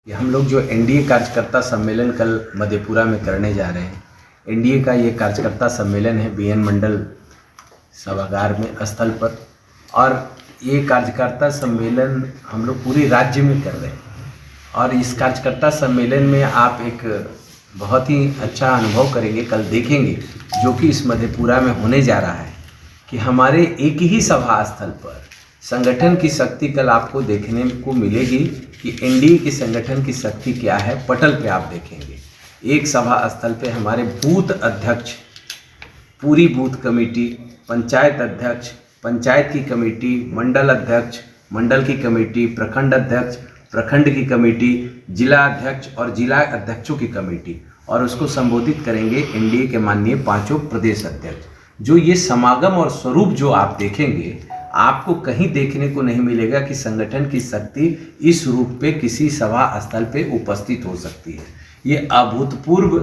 कि हम लोग जो एनडीए कार्यकर्ता सम्मेलन कल मधेपुरा में करने जा रहे हैं। एनडीए का ये कार्यकर्ता सम्मेलन है बीएन मंडल सभागार में स्थल पर, और ये कार्यकर्ता सम्मेलन हम लोग पूरे राज्य में कर रहे हैं। और इस कार्यकर्ता सम्मेलन में आप एक बहुत ही अच्छा अनुभव करेंगे, कल देखेंगे, जो कि इस मधेपुरा में होने जा रहा है कि हमारे एक ही सभा स्थल पर संगठन की शक्ति कल आपको देखने को मिलेगी कि एनडीए के संगठन की शक्ति क्या है। पटल पे आप देखेंगे एक सभा स्थल पे हमारे बूथ अध्यक्ष, पूरी बूथ कमेटी, पंचायत अध्यक्ष, पंचायत की कमेटी, मंडल अध्यक्ष, मंडल की कमेटी, प्रखंड अध्यक्ष, प्रखंड की कमेटी, जिला अध्यक्ष और जिला अध्यक्षों की कमेटी, और उसको संबोधित करेंगे एनडीए के माननीय पांचों प्रदेश अध्यक्ष। जो ये समागम और स्वरूप जो आप देखेंगे, आपको कहीं देखने को नहीं मिलेगा कि संगठन की शक्ति इस रूप पे किसी सभा स्थल पे उपस्थित हो सकती है। ये अभूतपूर्व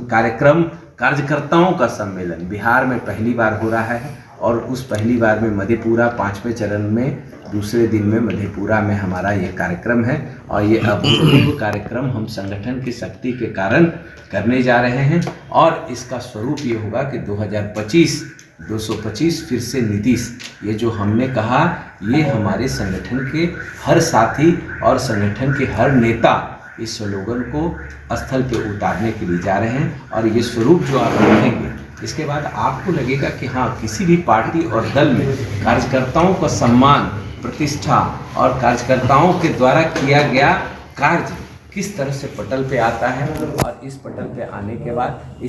कार्यक्रम, कार्यकर्ताओं का सम्मेलन बिहार में पहली बार हो रहा है, और उस पहली बार में मधेपुरा 5वें चरण में दूसरे दिन में मधेपुरा में हमारा ये कार्यक्रम है। और ये अभूतपूर्व कार्यक्रम हम संगठन की शक्ति के कारण करने जा रहे हैं। और इसका स्वरूप ये होगा कि 2025 225 फिर से नीतीश, ये जो हमने कहा, ये हमारे संगठन के हर साथी और संगठन के हर नेता इस स्लोगन को स्थल पे उतारने के लिए जा रहे हैं। और ये स्वरूप जो आप देखेंगे, इसके बाद आपको लगेगा कि हाँ, किसी भी पार्टी और दल में कार्यकर्ताओं का सम्मान, प्रतिष्ठा और कार्यकर्ताओं के द्वारा किया गया कार्य किस तरह से पटल पे आता है। और इस पटल पे आने के बाद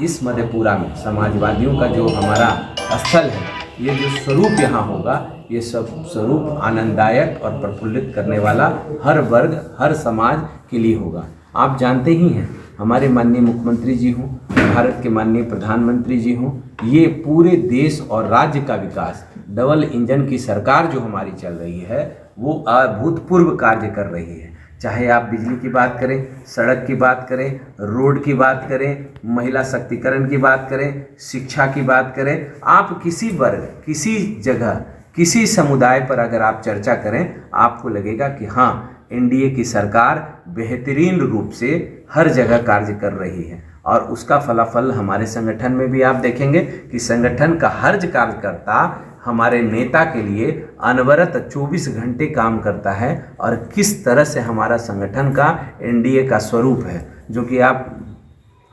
इस मधेपुरा में समाजवादियों का जो हमारा स्थल है, ये जो स्वरूप यहाँ होगा, ये सब स्वरूप आनंददायक और प्रफुल्लित करने वाला हर वर्ग, हर समाज के लिए होगा। आप जानते ही हैं, हमारे माननीय मुख्यमंत्री जी हों, भारत के माननीय प्रधानमंत्री जी हों, ये पूरे देश और राज्य का विकास, डबल इंजन की सरकार जो हमारी चल रही है, वो अभूतपूर्व कार्य कर रही है। चाहे आप बिजली की बात करें, सड़क की बात करें, रोड की बात करें, महिला शक्तिकरण की बात करें, शिक्षा की बात करें, आप किसी वर्ग, किसी जगह, किसी समुदाय पर अगर आप चर्चा करें, आपको लगेगा कि हाँ, एनडीए की सरकार बेहतरीन रूप से हर जगह कार्य कर रही है। और उसका फलाफल हमारे संगठन में भी आप देखेंगे कि संगठन का हर कार्यकर्ता हमारे नेता के लिए अनवरत 24 घंटे काम करता है। और किस तरह से हमारा संगठन का एनडीए का स्वरूप है, जो कि आप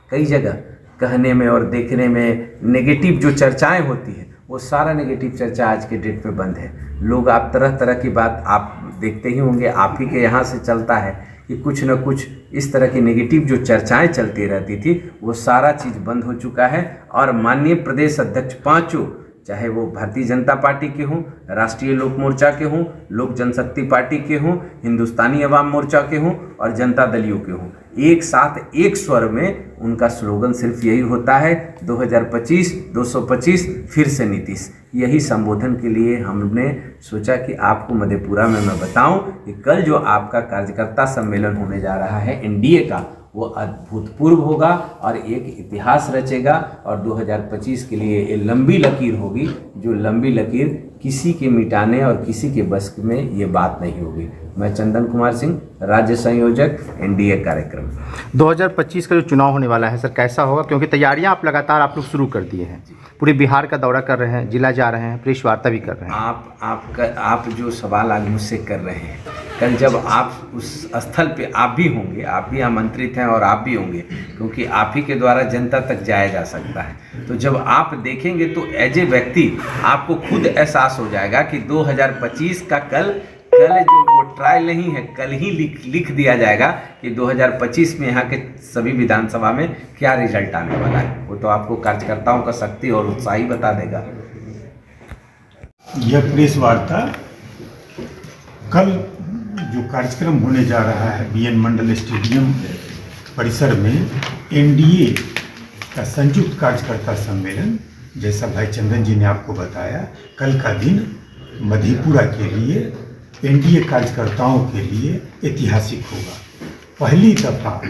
कई जगह कहने में और देखने में नेगेटिव जो चर्चाएं होती है, वो सारा नेगेटिव चर्चा आज के डेट पे बंद है। लोग आप तरह तरह की बात आप देखते ही होंगे, आप ही के यहाँ से चलता है कि कुछ न कुछ इस तरह की नेगेटिव जो चर्चाएं चलती रहती थी, वो सारा चीज़ बंद हो चुका है। और माननीय प्रदेश अध्यक्ष पांचों, चाहे वो भारतीय जनता पार्टी के हों, राष्ट्रीय लोक मोर्चा के हों, लोक जनशक्ति पार्टी के हों, हिंदुस्तानी अवाम मोर्चा के हों और जनता दलियों के हों, एक साथ एक स्वर में उनका स्लोगन सिर्फ यही होता है, 2025 225 फिर से नीतीश। यही संबोधन के लिए हमने सोचा कि आपको मधेपुरा में मैं बताऊं कि कल जो आपका कार्यकर्ता सम्मेलन होने जा रहा है एनडीए का, वो अभूतपूर्व होगा और एक इतिहास रचेगा। और 2025 के लिए ये लंबी लकीर होगी, जो लंबी लकीर किसी के मिटाने और किसी के बस में ये बात नहीं होगी। मैं चंदन कुमार सिंह, राज्य संयोजक, एनडीए कार्यक्रम। 2025 का जो चुनाव होने वाला है सर, कैसा होगा? क्योंकि तैयारियां आप लगातार आप लोग शुरू कर दिए हैं, पूरे बिहार का दौरा कर रहे हैं, जिला जा रहे हैं, प्रेस वार्ता भी कर रहे हैं। आप जो सवाल आज मुझसे कर रहे हैं, कल जब आप उस स्थल पे आप भी होंगे, आप भी आमंत्रित हैं और आप भी होंगे, क्योंकि आप ही के द्वारा जनता तक जाया जा सकता है। तो जब आप देखेंगे तो एज ए व्यक्ति आपको खुद एहसास हो जाएगा कि 2025 का कल जो वो ट्रायल नहीं है, कल ही लिख दिया जाएगा कि 2025 में यहाँ के सभी विधानसभा में क्या रिजल्ट आने वाला है। वो तो आपको कार्यकर्ताओं का शक्ति और उत्साह ही बता देगा। यह प्रेस वार्ता कल जो कार्यक्रम होने जा रहा है बीएन मंडल स्टेडियम परिसर में, एनडीए का संयुक्त कार्यकर्ता सम्मेलन, जैसा भाई चंदन जी ने आपको बताया, कल का दिन मधेपुरा के लिए, एनडीए कार्यकर्ताओं के लिए ऐतिहासिक होगा। पहली दफा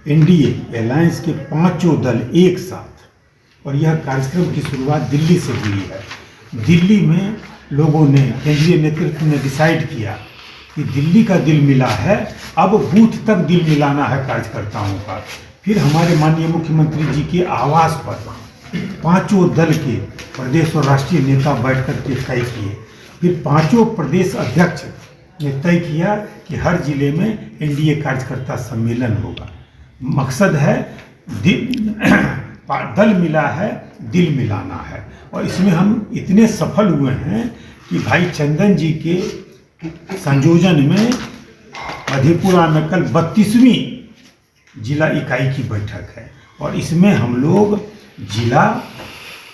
एनडीए अलायंस के पांचों दल एक साथ, और यह कार्यक्रम की शुरुआत दिल्ली से हुई है। दिल्ली में लोगों ने, केंद्रीय नेतृत्व ने डिसाइड किया कि दिल्ली का दिल मिला है, अब बूथ तक दिल मिलाना है कार्यकर्ताओं का। फिर हमारे माननीय मुख्यमंत्री जी के आवास पर पांचों दल के प्रदेश और राष्ट्रीय नेता बैठ कर के तय किए। फिर पांचों प्रदेश अध्यक्ष ने तय किया कि हर जिले में एनडीए कार्यकर्ता सम्मेलन होगा। मकसद है दल मिला है, दिल मिलाना है। और इसमें हम इतने सफल हुए हैं कि भाई चंदन जी के संयोजन में मधेपुरा में कल 32वीं जिला इकाई की बैठक है और इसमें हम लोग जिला,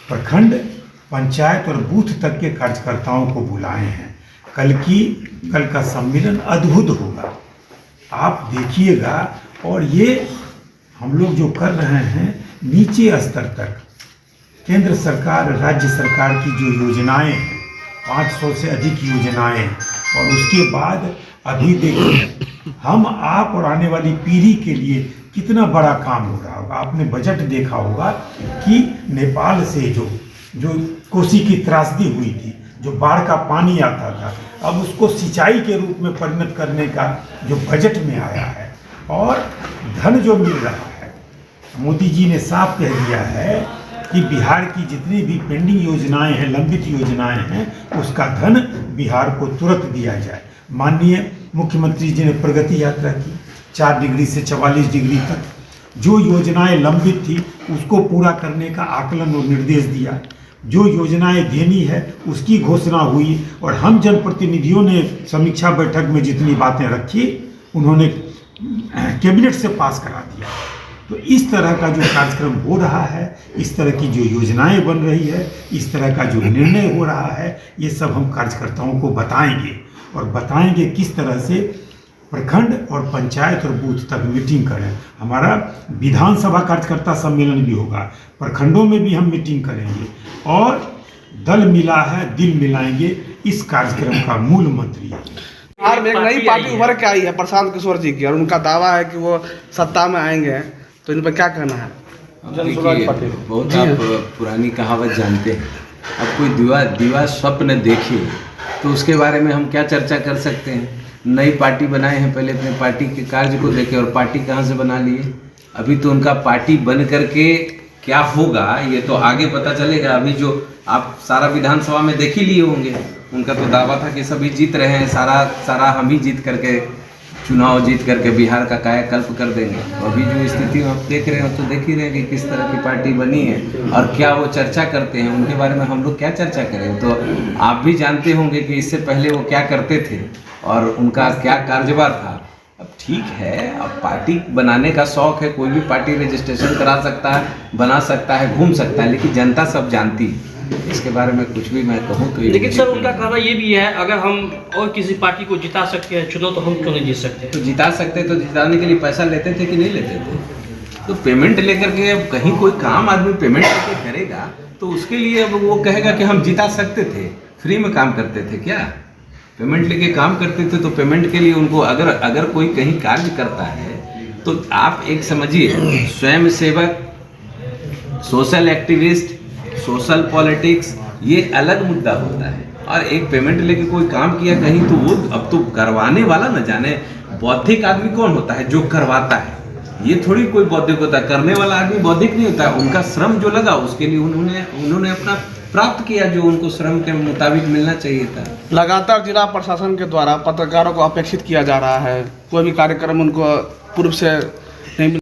प्रखंड, पंचायत और बूथ तक के कार्यकर्ताओं को बुलाए हैं। कल का सम्मेलन अद्भुत होगा, आप देखिएगा। और ये हम लोग जो कर रहे हैं नीचे स्तर तक, केंद्र सरकार, राज्य सरकार की जो योजनाएं हैं, 500 से अधिक योजनाएं, और उसके बाद अभी देखिए हम, आप और आने वाली पीढ़ी के लिए कितना बड़ा काम हो रहा होगा। आपने बजट देखा होगा कि नेपाल से जो कोसी की त्रासदी हुई थी, जो बाढ़ का पानी आता था, अब उसको सिंचाई के रूप में परिणत करने का जो बजट में आया है और धन जो मिल रहा है, मोदी जी ने साफ कह दिया है कि बिहार की जितनी भी पेंडिंग योजनाएं हैं, लंबित योजनाएं हैं, उसका धन बिहार को तुरंत दिया जाए। माननीय मुख्यमंत्री जी ने प्रगति यात्रा की, 4 डिग्री से 44 डिग्री तक जो योजनाएं लंबित थी उसको पूरा करने का आकलन और निर्देश दिया। जो योजनाएं देनी है उसकी घोषणा हुई और हम जनप्रतिनिधियों ने समीक्षा बैठक में जितनी बातें रखी उन्होंने कैबिनेट से पास करा दिया। तो इस तरह का जो कार्यक्रम हो रहा है, इस तरह की जो योजनाएं बन रही है, इस तरह का जो निर्णय हो रहा है, ये सब हम कार्यकर्ताओं को बताएंगे और बताएंगे किस तरह से प्रखंड और पंचायत और बूथ तक मीटिंग करें। हमारा विधानसभा कार्यकर्ता सम्मेलन भी होगा, प्रखंडों में भी हम मीटिंग करेंगे और दल मिला है, दिल मिलाएंगे, इस कार्यक्रम का मूल मंत्र है। बिहार में एक नई पार्टी उभर के आई है प्रशांत किशोर जी की, और उनका दावा है कि वो सत्ता में आएंगे, तो इन पर क्या कहना है? बहुत आप पुरानी कहावत जानते हैं, अब कोई दीवा स्वप्न देखे तो उसके बारे में हम क्या चर्चा कर सकते हैं। नई पार्टी बनाए हैं, पहले अपने पार्टी के कार्य को देखें। और पार्टी कहाँ से बना लिए, अभी तो उनका पार्टी बन करके क्या होगा ये तो आगे पता चलेगा। अभी जो आप सारा विधानसभा में देख ही लिए होंगे, उनका तो दावा था कि सभी जीत रहे हैं, सारा हम ही जीत करके, चुनाव जीत करके बिहार का कायाकल्प कर देंगे। तो अभी जो स्थिति आप देख रहे हैं तो देख ही रहे हैं कि किस तरह की पार्टी बनी है और क्या वो चर्चा करते हैं, उनके बारे में हम लोग क्या चर्चा करें। तो आप भी जानते होंगे कि इससे पहले वो क्या करते थे और उनका क्या कार्यभार था। अब ठीक है, अब पार्टी बनाने का शौक है, कोई भी पार्टी रजिस्ट्रेशन करा सकता है, बना सकता है, घूम सकता है, लेकिन जनता सब जानती है। इसके बारे में कुछ भी मैं कहूँ तो लेकिन सर उनका कहना ये भी है, अगर हम और किसी पार्टी को जिता सकते हैं चुनाव, तो हम क्यों नहीं जीत सकते? तो जिता सकते, तो जिताने के लिए पैसा लेते थे कि नहीं लेते थे? तो पेमेंट लेकर के, अब कहीं कोई काम आदमी पेमेंट लेके करेगा तो उसके लिए अब वो कहेगा कि हम जिता सकते थे। फ्री में काम करते थे क्या? पेमेंट लेके काम करते थे। तो पेमेंट के लिए उनको अगर कोई कहीं कार्य करता है तो आप एक समझिए, स्वयं सेवक, सोशल एक्टिविस्ट, सोशल पॉलिटिक्स, ये अलग मुद्दा होता है। और एक पेमेंट लेके कोई काम किया कहीं, तो वो अब तो करवाने वाला न जाने बौद्धिक आदमी कौन होता है, जो करवाता है। ये थोड़ी कोई बौद्धिक होता है, करने वाला आदमी बौद्धिक नहीं होता है। उनका श्रम जो लगा उसके लिए उन्होंने अपना प्राप्त किया जो उनको श्रम के मुताबिक मिलना चाहिए था। लगातार जिला प्रशासन के द्वारा पत्रकारों को अपेक्षित किया जा रहा है, कोई भी कार्यक्रम उनको पूर्व से नहीं मिल।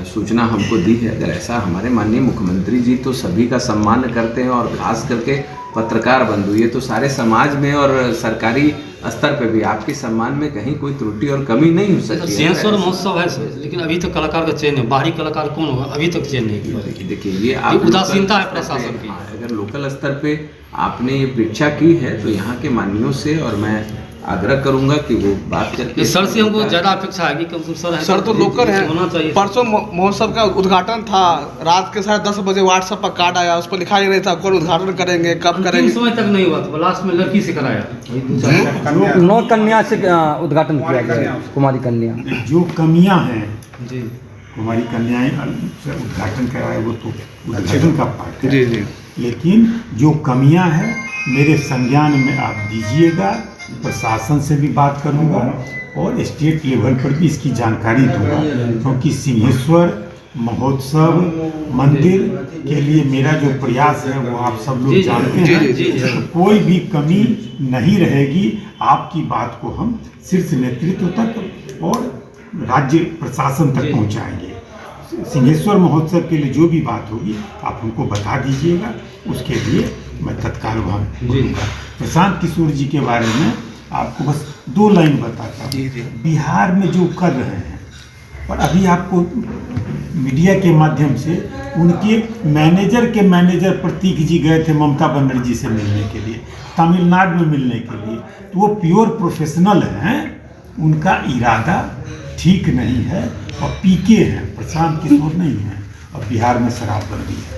सूचना हमको दी है। अगर ऐसा, हमारे माननीय मुख्यमंत्री जी तो सभी का सम्मान करते हैं और खास करके पत्रकार बंधु, ये तो सारे समाज में और सरकारी स्तर पे भी आपके सम्मान में कहीं कोई त्रुटि और कमी नहीं हो सकती है। सेंसर महोत्सव है सर, लेकिन अभी तक कलाकार का चयन है, बाहरी कलाकार कौन होगा अभी तक चयन नहीं किया। देखिए ये आप उदासीनता है प्रशासन की। अगर लोकल स्तर पे आपने ये परीक्षा की है तो यहाँ के माननीयों से, और मैं आग्रह करूंगा कि वो बात करके, सर से हमको ज्यादा अपेक्षा है कि कम से कम सर तो लोकल है। होना चाहिए। परसों महोत्सव का उद्घाटन था, रात के 10:30 बजे व्हाट्सएप पर कार्ड आया, उस पर लिखा ही नहीं था कौन उद्घाटन करेंगे, कब करेंगे। समय तक नहीं हुआ था, लास्ट में लड़की से कराया। 9 कन्या से उद्घाटन किया गया, कुमारी कन्या। जो कमियां हैं जी, कुमारी कन्याएं से उद्घाटन कराए, वो तो उद्घाटन का पार्ट है। जी जी। लेकिन जो कमियां हैं मेरे संज्ञान में आप दीजिएगा, प्रशासन से भी बात करूंगा और स्टेट लेवल पर भी इसकी जानकारी दूंगा, क्योंकि सिंहेश्वर महोत्सव मंदिर के लिए मेरा जो प्रयास है वो आप सब लोग जानते हैं। तो कोई भी कमी नहीं रहेगी। आपकी बात को हम शीर्ष नेतृत्व तक और राज्य प्रशासन तक पहुंचाएंगे। सिंहेश्वर महोत्सव के लिए जो भी बात होगी आप हमको बता दीजिएगा, उसके लिए मैं तत्काल वहाँ बोलूँगा। प्रशांत किशोर जी के बारे में आपको बस 2 लाइन बताता हूँ। बिहार में जो कर रहे हैं, और अभी आपको मीडिया के माध्यम से उनके मैनेजर प्रतीक जी गए थे ममता बनर्जी से मिलने के लिए, तमिलनाडु में मिलने के लिए। तो वो प्योर प्रोफेशनल हैं, उनका इरादा ठीक नहीं है और पीके हैं, प्रशांत किशोर नहीं है। और बिहार में शराबबंदी है।